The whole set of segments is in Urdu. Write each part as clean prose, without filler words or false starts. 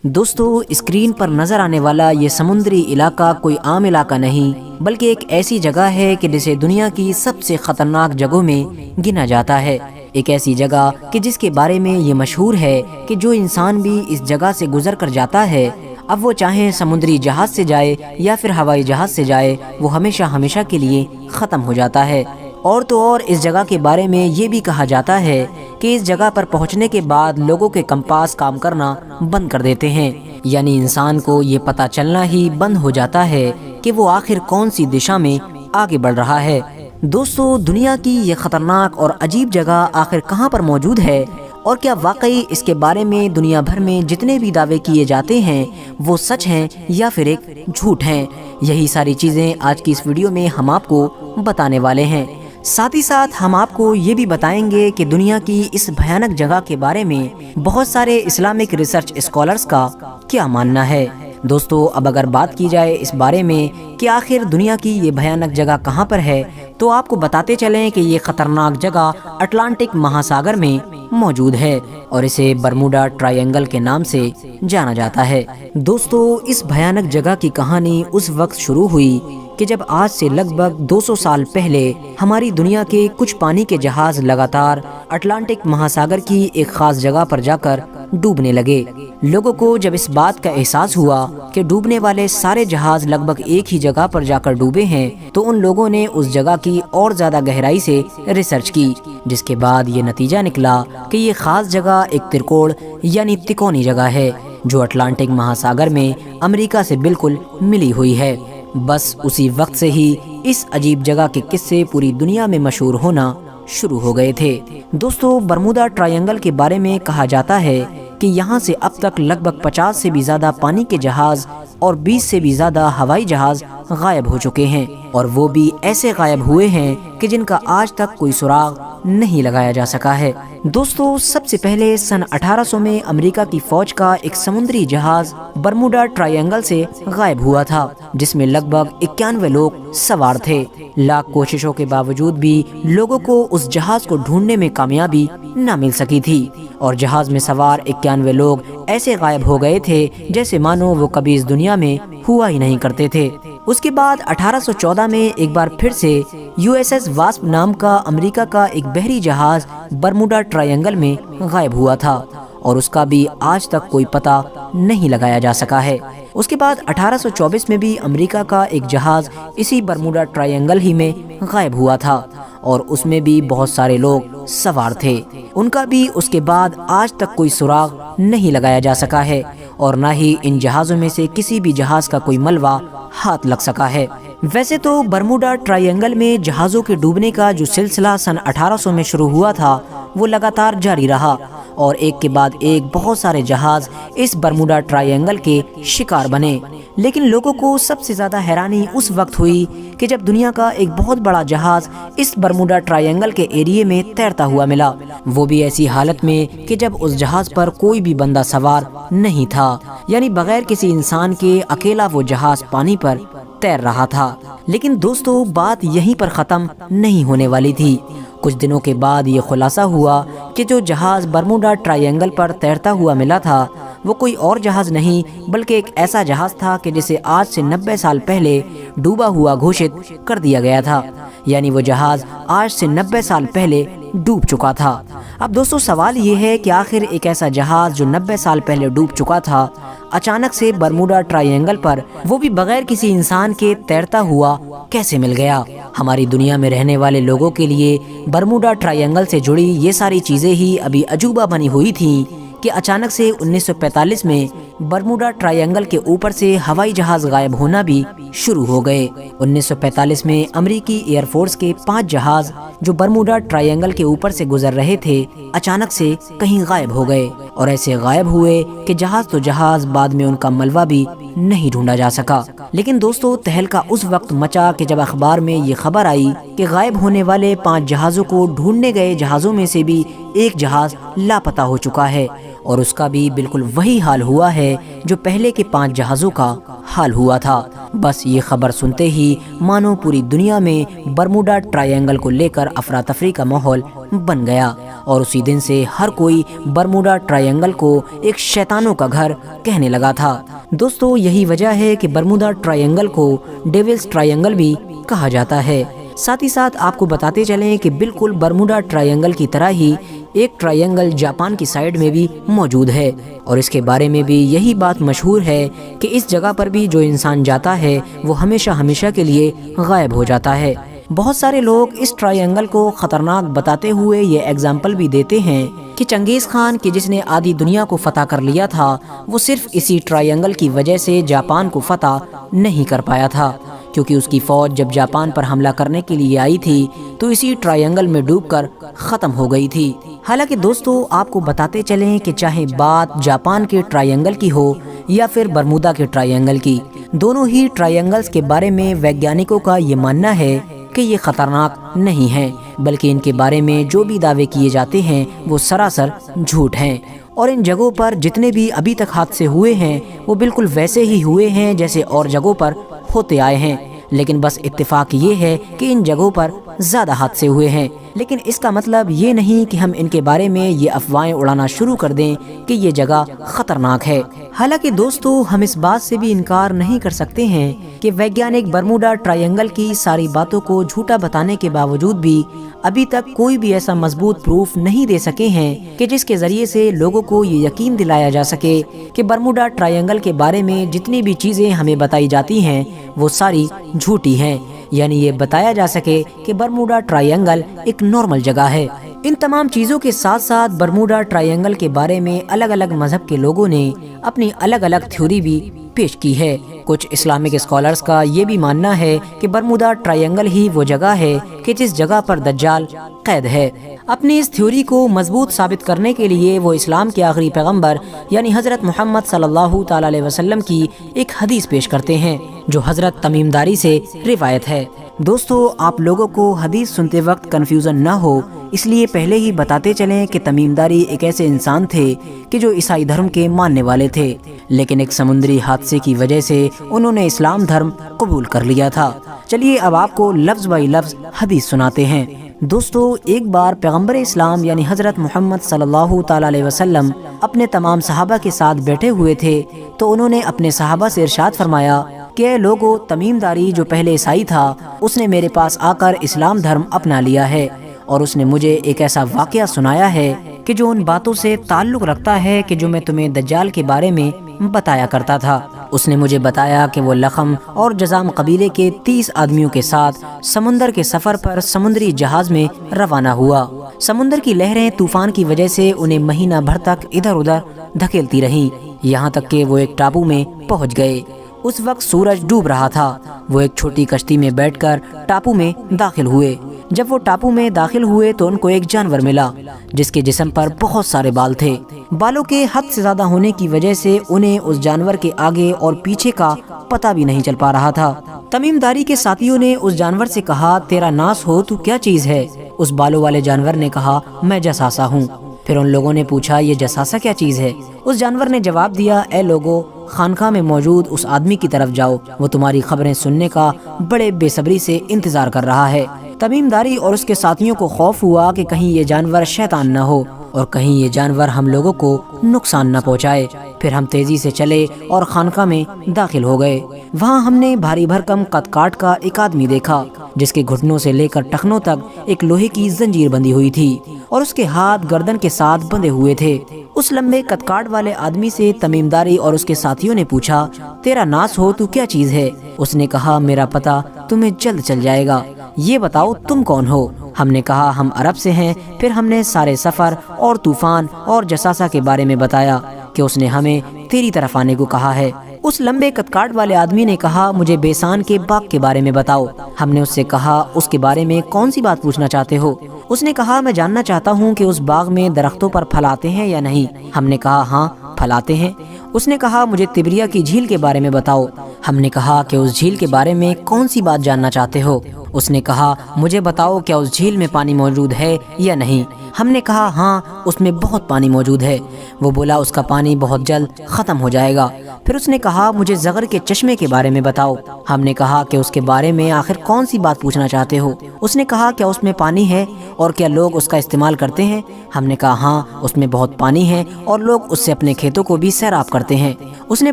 دوستو اسکرین پر نظر آنے والا یہ سمندری علاقہ کوئی عام علاقہ نہیں بلکہ ایک ایسی جگہ ہے کہ جسے دنیا کی سب سے خطرناک جگہوں میں گنا جاتا ہے۔ ایک ایسی جگہ کہ جس کے بارے میں یہ مشہور ہے کہ جو انسان بھی اس جگہ سے گزر کر جاتا ہے، اب وہ چاہے سمندری جہاز سے جائے یا پھر ہوائی جہاز سے جائے، وہ ہمیشہ ہمیشہ کے لیے ختم ہو جاتا ہے۔ اور تو اور اس جگہ کے بارے میں یہ بھی کہا جاتا ہے کہ اس جگہ پر پہنچنے کے بعد لوگوں کے کمپاس کام کرنا بند کر دیتے ہیں، یعنی انسان کو یہ پتہ چلنا ہی بند ہو جاتا ہے کہ وہ آخر کون سی دشا میں آگے بڑھ رہا ہے۔ دوستو دنیا کی یہ خطرناک اور عجیب جگہ آخر کہاں پر موجود ہے، اور کیا واقعی اس کے بارے میں دنیا بھر میں جتنے بھی دعوے کیے جاتے ہیں وہ سچ ہیں یا پھر ایک جھوٹ ہیں، یہی ساری چیزیں آج کی اس ویڈیو میں ہم آپ کو بتانے والے ہیں۔ ساتھ ہی ساتھ ہم آپ کو یہ بھی بتائیں گے کہ دنیا کی اس بھیانک جگہ کے بارے میں بہت سارے اسلامک ریسرچ اسکالرز کا کیا ماننا ہے۔ دوستو اب اگر بات کی جائے اس بارے میں کہ آخر دنیا کی یہ بھیانک جگہ کہاں پر ہے، تو آپ کو بتاتے چلیں کہ یہ خطرناک جگہ اٹلانٹک مہاساگر میں موجود ہے اور اسے برموڈا ٹرائینگل کے نام سے جانا جاتا ہے۔ دوستو اس بھیانک جگہ کی کہانی اس وقت شروع ہوئی کہ جب آج سے لگ بھگ 200 سال پہلے ہماری دنیا کے کچھ پانی کے جہاز لگاتار اٹلانٹک مہاساگر کی ایک خاص جگہ پر جا کر ڈوبنے لگے۔ لوگوں کو جب اس بات کا احساس ہوا کہ ڈوبنے والے سارے جہاز لگ بھگ ایک ہی جگہ پر جا کر ڈوبے ہیں، تو ان لوگوں نے اس جگہ کی اور زیادہ گہرائی سے ریسرچ کی، جس کے بعد یہ نتیجہ نکلا کہ یہ خاص جگہ ایک ترکوڑ یعنی تکونی جگہ ہے جو اٹلانٹک مہاساگر میں امریکہ سے بالکل ملی ہوئی ہے۔ بس اسی وقت سے ہی اس عجیب جگہ کے قصے پوری دنیا میں مشہور ہونا شروع ہو گئے تھے۔ دوستو برمودا ٹرائینگل کے بارے میں کہا جاتا ہے کہ یہاں سے اب تک لگ بھگ 50 سے بھی زیادہ پانی کے جہاز اور 20 سے بھی زیادہ ہوائی جہاز غائب ہو چکے ہیں، اور وہ بھی ایسے غائب ہوئے ہیں کہ جن کا آج تک کوئی سراغ نہیں لگایا جا سکا ہے۔ دوستو سب سے پہلے سن 1800 میں امریکہ کی فوج کا ایک سمندری جہاز برموڈا ٹرائینگل سے غائب ہوا تھا، جس میں لگ بھگ 91 لوگ سوار تھے۔ لاکھ کوششوں کے باوجود بھی لوگوں کو اس جہاز کو ڈھونڈنے میں کامیابی نہ مل سکی تھی، اور جہاز میں سوار 91 لوگ ایسے غائب ہو گئے تھے جیسے مانو وہ کبھی اس دنیا میں ہوا ہی نہیں کرتے تھے۔ اس کے بعد 1814 میں ایک بار پھر سے USS واسپ نام کا امریکہ کا ایک بحری جہاز برموڈا ٹرائینگل میں غائب ہوا تھا، اور اس کا بھی آج تک کوئی پتہ نہیں لگایا جا سکا ہے۔ اس کے بعد 1824 میں بھی امریکہ کا ایک جہاز اسی برموڈا ٹرائینگل ہی میں غائب ہوا تھا، اور اس میں بھی بہت سارے لوگ سوار تھے۔ ان کا بھی اس کے بعد آج تک کوئی سراغ نہیں لگایا جا سکا ہے، اور نہ ہی ان جہازوں میں سے کسی بھی جہاز کا کوئی ملبہ ہاتھ لگ سکا ہے۔ ویسے تو برموڈا ٹرائینگل میں جہازوں کے ڈوبنے کا جو سلسلہ سن 1800 میں شروع ہوا تھا وہ لگاتار جاری رہا، اور ایک کے بعد ایک بہت سارے جہاز اس برموڈا ٹرائینگل کے شکار بنے۔ لیکن لوگوں کو سب سے زیادہ حیرانی اس وقت ہوئی کہ جب دنیا کا ایک بہت بڑا جہاز اس برموڈا ٹرائینگل کے ایریے میں تیرتا ہوا ملا، وہ بھی ایسی حالت میں کہ جب اس جہاز پر کوئی بھی بندہ سوار نہیں تھا، یعنی بغیر کسی انسان کے اکیلا وہ جہاز پانی پر تیر رہا تھا۔ لیکن دوستو بات یہیں پر ختم نہیں ہونے والی تھی۔ کچھ دنوں کے بعد یہ خلاصہ ہوا کہ جو جہاز برموڈا ٹرائینگل پر تیرتا ہوا ملا تھا وہ کوئی اور جہاز نہیں بلکہ ایک ایسا جہاز تھا کہ جسے آج سے 90 سال پہلے ڈوبا ہوا گھوشت کر دیا گیا تھا، یعنی وہ جہاز آج سے 90 سال پہلے ڈوب چکا تھا۔ اب دوستو سوال یہ ہے کہ آخر ایک ایسا جہاز جو 90 سال پہلے ڈوب چکا تھا اچانک سے برموڈا ٹرائینگل پر، وہ بھی بغیر کسی انسان کے، تیرتا ہوا کیسے مل گیا؟ ہماری دنیا میں رہنے والے لوگوں کے لیے برموڈا ٹرائینگل سے جڑی یہ ساری چیزیں ہی ابھی عجوبہ بنی ہوئی تھیں کہ اچانک سے 1945 میں برموڈا ٹرائینگل کے اوپر سے ہوائی جہاز غائب ہونا بھی شروع ہو گئے۔ 1945 میں امریکی ایئر فورس کے 5 جہاز جو برموڈا ٹرائینگل کے اوپر سے گزر رہے تھے اچانک سے کہیں غائب ہو گئے، اور ایسے غائب ہوئے کہ جہاز تو جہاز، بعد میں ان کا ملبہ بھی نہیں ڈھونڈا جا سکا۔ لیکن دوستو تہلکہ اس وقت مچا کہ جب اخبار میں یہ خبر آئی کہ غائب ہونے والے 5 جہازوں کو ڈھونڈنے گئے جہازوں میں سے بھی ایک جہاز لاپتہ ہو چکا ہے، اور اس کا بھی بالکل وہی حال ہوا ہے جو پہلے کے 5 جہازوں کا حال ہوا تھا۔ بس یہ خبر سنتے ہی مانو پوری دنیا میں برموڈا ٹرائینگل کو لے کر افراتفری کا ماحول بن گیا، اور اسی دن سے ہر کوئی برموڈا ٹرائینگل کو ایک شیطانوں کا گھر کہنے لگا تھا۔ دوستو یہی وجہ ہے کہ برموڈا ٹرائینگل کو ڈیولز ٹرائینگل بھی کہا جاتا ہے۔ ساتھ ہی ساتھ آپ کو بتاتے چلیں کہ بالکل برموڈا ٹرائینگل کی طرح ہی ایک ٹرائینگل جاپان کی سائیڈ میں بھی موجود ہے، اور اس کے بارے میں بھی یہی بات مشہور ہے کہ اس جگہ پر بھی جو انسان جاتا ہے وہ ہمیشہ ہمیشہ کے لیے غائب ہو جاتا ہے۔ بہت سارے لوگ اس ٹرائینگل کو خطرناک بتاتے ہوئے یہ ایگزامپل بھی دیتے ہیں کہ چنگیز خان کی جس نے آدھی دنیا کو فتح کر لیا تھا وہ صرف اسی ٹرائینگل کی وجہ سے جاپان کو فتح نہیں کر پایا تھا، کیونکہ اس کی فوج جب جاپان پر حملہ کرنے کے لیے آئی تھی تو اسی ٹرائینگل میں ڈوب کر ختم ہو گئی تھی۔ حالانکہ دوستو آپ کو بتاتے چلیں کہ چاہے بات جاپان کے ٹرائینگل کی ہو یا پھر برمودا کے ٹرائینگل کی، دونوں ہی ٹرائینگلز کے بارے میں ویگیانکوں کا یہ ماننا ہے کہ یہ خطرناک نہیں ہیں، بلکہ ان کے بارے میں جو بھی دعوے کیے جاتے ہیں وہ سراسر جھوٹ ہیں، اور ان جگہوں پر جتنے بھی ابھی تک حادثے ہوئے ہیں وہ بالکل ویسے ہی ہوئے ہیں جیسے اور جگہوں پر ہوتے آئے ہیں، لیکن بس اتفاق یہ ہے کہ ان جگہوں پر زیادہ حادثے ہوئے ہیں، لیکن اس کا مطلب یہ نہیں کہ ہم ان کے بارے میں یہ افواہیں اڑانا شروع کر دیں کہ یہ جگہ خطرناک ہے۔ حالانکہ دوستو ہم اس بات سے بھی انکار نہیں کر سکتے ہیں کہ ویگیانک برموڈا ٹرائینگل کی ساری باتوں کو جھوٹا بتانے کے باوجود بھی ابھی تک کوئی بھی ایسا مضبوط پروف نہیں دے سکے ہیں کہ جس کے ذریعے سے لوگوں کو یہ یقین دلایا جا سکے کہ برموڈا ٹرائینگل کے بارے میں جتنی بھی چیزیں ہمیں بتائی جاتی ہیں وہ ساری جھوٹی ہیں، یعنی یہ بتایا جا سکے کہ برموڈا ٹرائینگل ایک نارمل جگہ ہے۔ ان تمام چیزوں کے ساتھ ساتھ برموڈا ٹرائینگل کے بارے میں الگ الگ مذہب کے لوگوں نے اپنی الگ الگ تھیوری بھی پیش کی ہے۔ کچھ اسلامک اسکالرز کا یہ بھی ماننا ہے کہ برموڈا ٹرائینگل ہی وہ جگہ ہے کہ جس جگہ پر دجال قید ہے۔ اپنی اس تھیوری کو مضبوط ثابت کرنے کے لیے وہ اسلام کے آخری پیغمبر یعنی حضرت محمد صلی اللہ تعالی علیہ وسلم کی ایک حدیث پیش کرتے ہیں جو حضرت تمیم داری سے روایت ہے۔ دوستو آپ لوگوں کو حدیث سنتے وقت کنفیوژن نہ ہو اس لیے پہلے ہی بتاتے چلیں کہ تمیم داری ایک ایسے انسان تھے کہ جو عیسائی دھرم کے ماننے والے تھے، لیکن ایک سمندری حادثے کی وجہ سے انہوں نے اسلام دھرم قبول کر لیا تھا۔ چلیے اب آپ کو لفظ بائی لفظ حدیث سناتے ہیں۔ دوستو ایک بار پیغمبر اسلام یعنی حضرت محمد صلی اللہ تعالی علیہ وسلم اپنے تمام صحابہ کے ساتھ بیٹھے ہوئے تھے تو انہوں نے اپنے صحابہ سے ارشاد فرمایا کہ اے لوگو، تمیم داری جو پہلے عیسائی تھا اس نے میرے پاس آ کر اسلام دھرم اپنا لیا ہے، اور اس نے مجھے ایک ایسا واقعہ سنایا ہے کہ جو ان باتوں سے تعلق رکھتا ہے کہ جو میں تمہیں دجال کے بارے میں بتایا کرتا تھا۔ اس نے مجھے بتایا کہ وہ لخم اور جزام قبیلے کے 30 آدمیوں کے ساتھ سمندر کے سفر پر سمندری جہاز میں روانہ ہوا۔ سمندر کی لہریں طوفان کی وجہ سے انہیں مہینہ بھر تک ادھر ادھر دھکیلتی رہیں، یہاں تک کہ وہ ایک ٹاپو میں پہنچ گئے۔ اس وقت سورج ڈوب رہا تھا۔ وہ ایک چھوٹی کشتی میں بیٹھ کر ٹاپو میں داخل ہوئے۔ جب وہ ٹاپو میں داخل ہوئے تو ان کو ایک جانور ملا جس کے جسم پر بہت سارے بال تھے۔ بالوں کے حد سے زیادہ ہونے کی وجہ سے انہیں اس جانور کے آگے اور پیچھے کا پتہ بھی نہیں چل پا رہا تھا۔ تمیم داری کے ساتھیوں نے اس جانور سے کہا، تیرا ناس ہو تو کیا چیز ہے؟ اس بالوں والے جانور نے کہا، میں جساسا ہوں۔ پھر ان لوگوں نے پوچھا، یہ جساسا کیا چیز ہے؟ اس جانور نے جواب دیا، اے لوگو، خانقاہ میں موجود اس آدمی کی طرف جاؤ، وہ تمہاری خبریں سننے کا بڑے بے صبری سے انتظار کر رہا ہے۔ تمیم داری اور اس کے ساتھیوں کو خوف ہوا کہ کہیں یہ جانور شیطان نہ ہو اور کہیں یہ جانور ہم لوگوں کو نقصان نہ پہنچائے۔ پھر ہم تیزی سے چلے اور خانقاہ میں داخل ہو گئے۔ وہاں ہم نے بھاری بھرکم قد کاٹ کا ایک آدمی دیکھا جس کے گھٹنوں سے لے کر ٹخنوں تک ایک لوہے کی زنجیر بندھی ہوئی تھی اور اس کے ہاتھ گردن کے ساتھ بندھے ہوئے تھے۔ اس لمبے قد کاٹ والے آدمی سے تمیم داری اور اس کے ساتھیوں نے پوچھا، تیرا ناس ہو تو کیا چیز ہے؟ اس نے کہا، میرا پتہ تمہیں جلد چل جائے گا، یہ بتاؤ تم کون ہو؟ ہم نے کہا، ہم عرب سے ہیں۔ پھر ہم نے سارے سفر اور طوفان اور جساسا کے بارے میں بتایا کہ اس نے ہمیں تیری طرف آنے کو کہا ہے۔ اس لمبے قد کاٹ والے آدمی نے کہا، مجھے بیسان کے باغ کے بارے میں بتاؤ۔ ہم نے اس سے کہا، اس کے بارے میں کون سی بات پوچھنا چاہتے ہو؟ اس نے کہا، میں جاننا چاہتا ہوں کہ اس باغ میں درختوں پر پھل آتے ہیں یا نہیں۔ ہم نے کہا، ہاں پھل آتے ہیں۔ اس نے کہا، مجھے تبریہ کی جھیل کے بارے میں بتاؤ۔ ہم نے کہا کہ اس جھیل کے بارے میں کون سی بات جاننا چاہتے ہو؟ اس نے کہا، مجھے بتاؤ کیا اس جھیل میں پانی موجود ہے یا نہیں؟ ہم نے کہا، ہاں اس میں بہت پانی موجود ہے۔ وہ بولا، اس کا پانی بہت جلد ختم ہو جائے گا۔ پھر اس نے کہا مجھے زغر کے چشمے کے بارے میں بتاؤ۔ ہم نے کہا کہ اس کے بارے میں آخر کون سی بات پوچھنا چاہتے ہو؟ اس نے کہا کیا اس میں پانی ہے اور کیا لوگ اس کا استعمال کرتے ہیں؟ ہم نے کہا ہاں اس میں بہت پانی ہے اور لوگ اس سے اپنے کھیتوں کو بھی سیراب کرتے ہیں۔ اس نے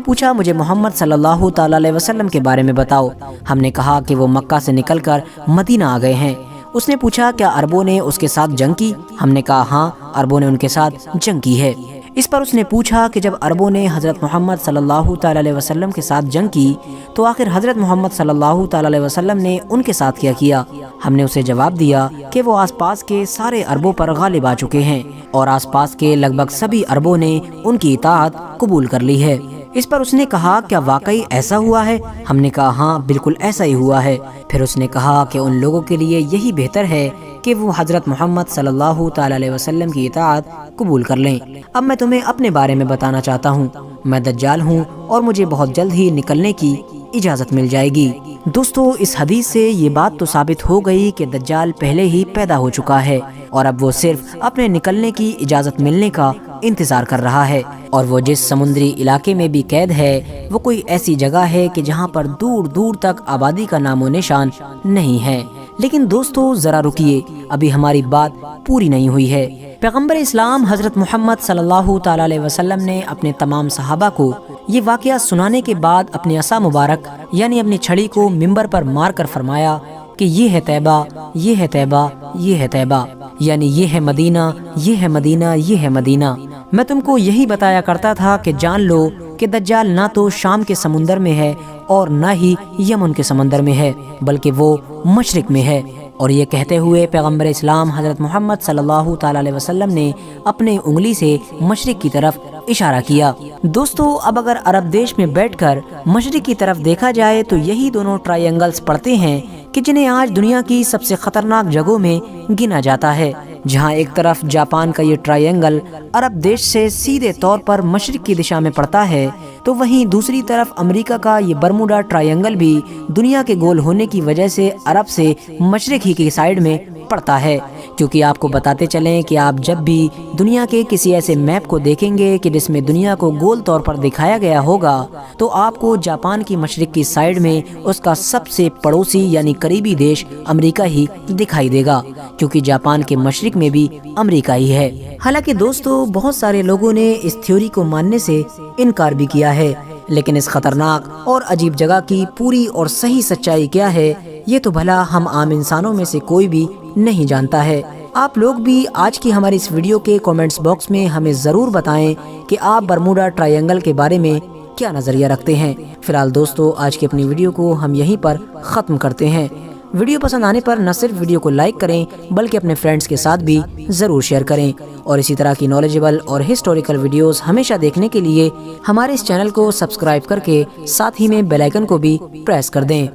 پوچھا مجھے محمد صلی اللہ تعالی علیہ وسلم کے بارے میں بتاؤ۔ ہم نے کہا کہ وہ مکہ سے نکل کر مدینہ آ گئے ہیں۔ اس نے پوچھا کیا عربوں نے اس کے ساتھ جنگ کی؟ ہم نے کہا ہاں عربوں نے ان کے ساتھ جنگ کی ہے۔ اس پر اس نے پوچھا کہ جب عربوں نے حضرت محمد صلی اللہ تعالی علیہ وسلم کے ساتھ جنگ کی تو آخر حضرت محمد صلی اللہ تعالی علیہ وسلم نے ان کے ساتھ کیا کیا؟ ہم نے اسے جواب دیا کہ وہ آس پاس کے سارے عربوں پر غالب آ چکے ہیں اور آس پاس کے لگ بھگ سبھی عربوں نے ان کی اطاعت قبول کر لی ہے۔ اس پر اس نے کہا کیا واقعی ایسا ہوا ہے؟ ہم نے کہا ہاں بالکل ایسا ہی ہوا ہے۔ پھر اس نے کہا کہ ان لوگوں کے لیے یہی بہتر ہے کہ وہ حضرت محمد صلی اللہ تعالی علیہ وسلم کی اطاعت قبول کر لیں۔ اب میں تمہیں اپنے بارے میں بتانا چاہتا ہوں۔ میں دجال ہوں اور مجھے بہت جلد ہی نکلنے کی اجازت مل جائے گی۔ دوستو اس حدیث سے یہ بات تو ثابت ہو گئی کہ دجال پہلے ہی پیدا ہو چکا ہے اور اب وہ صرف اپنے نکلنے کی اجازت ملنے کا انتظار کر رہا ہے، اور وہ جس سمندری علاقے میں بھی قید ہے وہ کوئی ایسی جگہ ہے کہ جہاں پر دور دور تک آبادی کا نام و نشان نہیں ہے۔ لیکن دوستو ذرا رکیے، ابھی ہماری بات پوری نہیں ہوئی ہے۔ پیغمبر اسلام حضرت محمد صلی اللہ تعالی علیہ وسلم نے اپنے تمام صحابہ کو یہ واقعہ سنانے کے بعد اپنی عصا مبارک یعنی اپنی چھڑی کو منبر پر مار کر فرمایا کہ یہ ہے طیبہ، یہ ہے طیبہ، یہ ہے طیبہ، یعنی یہ ہے مدینہ، یہ ہے مدینہ، یہ ہے مدینہ۔ میں تم کو یہی بتایا کرتا تھا کہ جان لو کہ دجال نہ تو شام کے سمندر میں ہے اور نہ ہی یمن کے سمندر میں ہے، بلکہ وہ مشرق میں ہے۔ اور یہ کہتے ہوئے پیغمبر اسلام حضرت محمد صلی اللہ تعالی علیہ وسلم نے اپنے انگلی سے مشرق کی طرف اشارہ کیا۔ دوستو اب اگر عرب دیش میں بیٹھ کر مشرق کی طرف دیکھا جائے تو یہی دونوں ٹرائی اینگلز پڑتے ہیں کہ جنہیں آج دنیا کی سب سے خطرناک جگہوں میں گنا جاتا ہے، جہاں ایک طرف جاپان کا یہ ٹرائی اینگل عرب دیش سے سیدھے طور پر مشرق کی دشا میں پڑتا ہے، تو وہیں دوسری طرف امریکہ کا یہ برموڈا ٹرائی اینگل بھی دنیا کے گول ہونے کی وجہ سے عرب سے مشرق ہی کی سائیڈ میں پڑتا ہے۔ کیونکہ آپ کو بتاتے چلیں کہ آپ جب بھی دنیا کے کسی ایسے میپ کو دیکھیں گے کہ جس میں دنیا کو گول طور پر دکھایا گیا ہوگا تو آپ کو جاپان کی مشرق کی سائیڈ میں اس کا سب سے پڑوسی یعنی قریبی دیش امریکہ ہی دکھائی دے گا، کیونکہ جاپان کے مشرق میں بھی امریکہ ہی ہے۔ حالانکہ دوستو بہت سارے لوگوں نے اس تھیوری کو ماننے سے انکار بھی کیا ہے، لیکن اس خطرناک اور عجیب جگہ کی پوری اور صحیح سچائی کیا ہے یہ تو بھلا ہم عام انسانوں میں سے کوئی بھی نہیں جانتا ہے۔ آپ لوگ بھی آج کی ہماری اس ویڈیو کے کومنٹس باکس میں ہمیں ضرور بتائیں کہ آپ برموڈا ٹرائی اینگل کے بارے میں کیا نظریہ رکھتے ہیں۔ فی الحال دوستو آج کی اپنی ویڈیو کو ہم یہیں پر ختم کرتے ہیں۔ ویڈیو پسند آنے پر نہ صرف ویڈیو کو لائک کریں بلکہ اپنے فرینڈز کے ساتھ بھی ضرور شیئر کریں، اور اسی طرح کی نالجبل اور ہسٹوریکل ویڈیوز ہمیشہ دیکھنے کے لیے ہمارے اس چینل کو سبسکرائب کر کے ساتھ ہی میں بیل آئیکن کو بھی پریس کر دیں۔